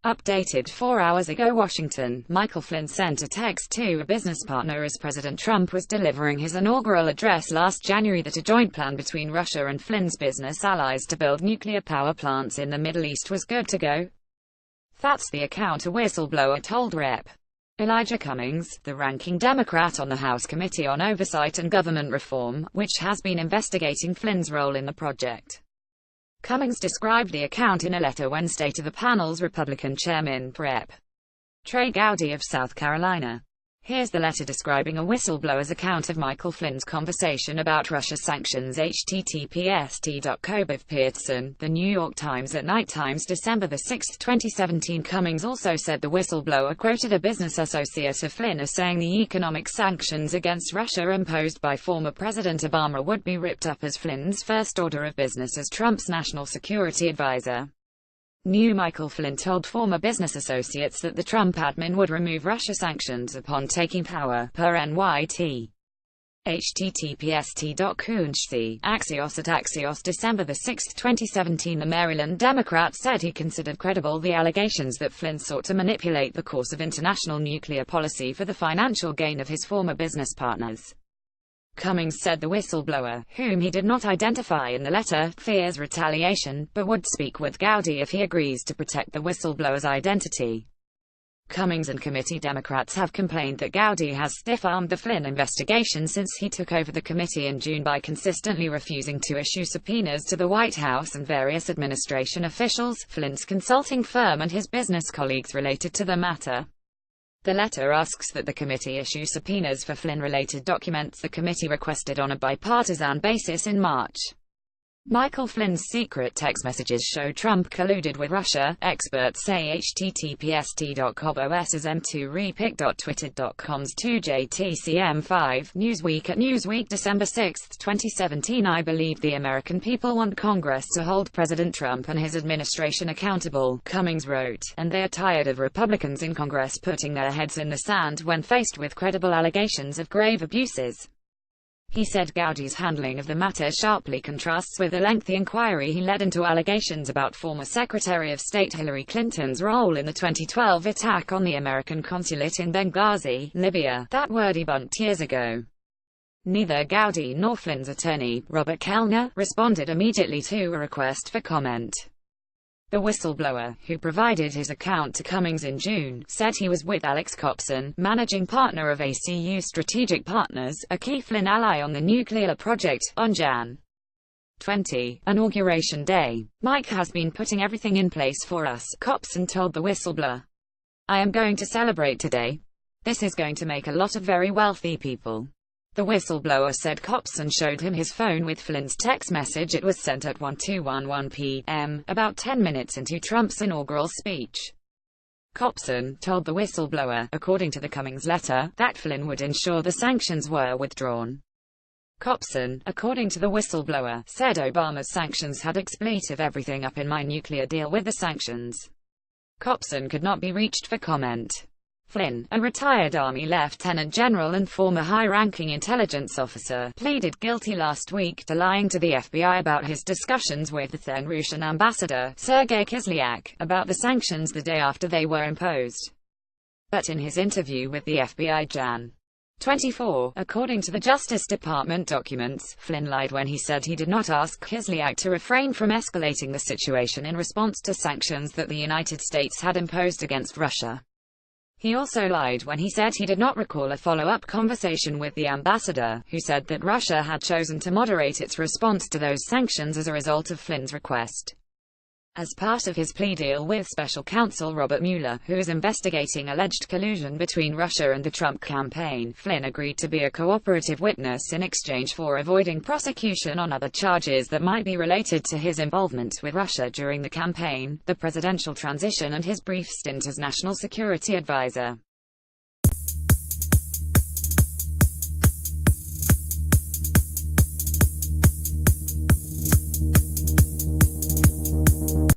Updated 4 hours ago. Washington. Michael Flynn sent a text to a business partner as President Trump was delivering his inaugural address last January that a joint plan between Russia and Flynn's business allies to build nuclear power plants in the Middle East was good to go. That's the account a whistleblower told Rep. Elijah Cummings, the ranking Democrat on the House Committee on Oversight and Government Reform, which has been investigating Flynn's role in the project. Cummings described the account in a letter Wednesday to the panel's Republican chairman, Rep. Trey Gowdy of South Carolina. Here's the letter describing a whistleblower's account of Michael Flynn's conversation about Russia's sanctions. https://t.cobe Pearson, The New York Times at Night. Times, December 6, 2017. Cummings also said the whistleblower quoted a business associate of Flynn as saying the economic sanctions against Russia imposed by former President Obama would be ripped up as Flynn's first order of business as Trump's national security advisor. Michael Flynn told former business associates that the Trump admin would remove Russia sanctions upon taking power, per NYT. https://t.coonchc, Axios at Axios, December 6, 2017. The Maryland Democrat said he considered credible the allegations that Flynn sought to manipulate the course of international nuclear policy for the financial gain of his former business partners. Cummings said the whistleblower, whom he did not identify in the letter, fears retaliation, but would speak with Gowdy if he agrees to protect the whistleblower's identity. Cummings and committee Democrats have complained that Gowdy has stiff-armed the Flynn investigation since he took over the committee in June by consistently refusing to issue subpoenas to the White House and various administration officials, Flynn's consulting firm and his business colleagues related to the matter. The letter asks that the committee issue subpoenas for Flynn-related documents the committee requested on a bipartisan basis in March. Michael Flynn's secret text messages show Trump colluded with Russia, experts say. https://t.cobos's m2repic.twitter.com's 2jtcm5, Newsweek at Newsweek, December 6, 2017. I believe the American people want Congress to hold President Trump and his administration accountable, Cummings wrote, and they are tired of Republicans in Congress putting their heads in the sand when faced with credible allegations of grave abuses. He said Gowdy's handling of the matter sharply contrasts with the lengthy inquiry he led into allegations about former Secretary of State Hillary Clinton's role in the 2012 attack on the American consulate in Benghazi, Libya, that were debunked years ago. Neither Gowdy nor Flynn's attorney, Robert Kellner, responded immediately to a request for comment. The whistleblower, who provided his account to Cummings in June, said he was with Alex Copson, managing partner of ACU Strategic Partners, a key Flynn ally on the nuclear project, on Jan. 20, Inauguration Day. Mike has been putting everything in place for us, Copson told the whistleblower. I am going to celebrate today. This is going to make a lot of very wealthy people. The whistleblower said Copson showed him his phone with Flynn's text message. It was sent at 12:11 p.m., about 10 minutes into Trump's inaugural speech. Copson told the whistleblower, according to the Cummings letter, that Flynn would ensure the sanctions were withdrawn. Copson, according to the whistleblower, said Obama's sanctions had expletive everything up in my nuclear deal with the sanctions. Copson could not be reached for comment. Flynn, a retired Army lieutenant general and former high-ranking intelligence officer, pleaded guilty last week to lying to the FBI about his discussions with the then Russian ambassador, Sergei Kislyak, about the sanctions the day after they were imposed. But in his interview with the FBI Jan. 24, according to the Justice Department documents, Flynn lied when he said he did not ask Kislyak to refrain from escalating the situation in response to sanctions that the United States had imposed against Russia. He also lied when he said he did not recall a follow-up conversation with the ambassador, who said that Russia had chosen to moderate its response to those sanctions as a result of Flynn's request. As part of his plea deal with special counsel Robert Mueller, who is investigating alleged collusion between Russia and the Trump campaign, Flynn agreed to be a cooperative witness in exchange for avoiding prosecution on other charges that might be related to his involvement with Russia during the campaign, the presidential transition and his brief stint as national security advisor.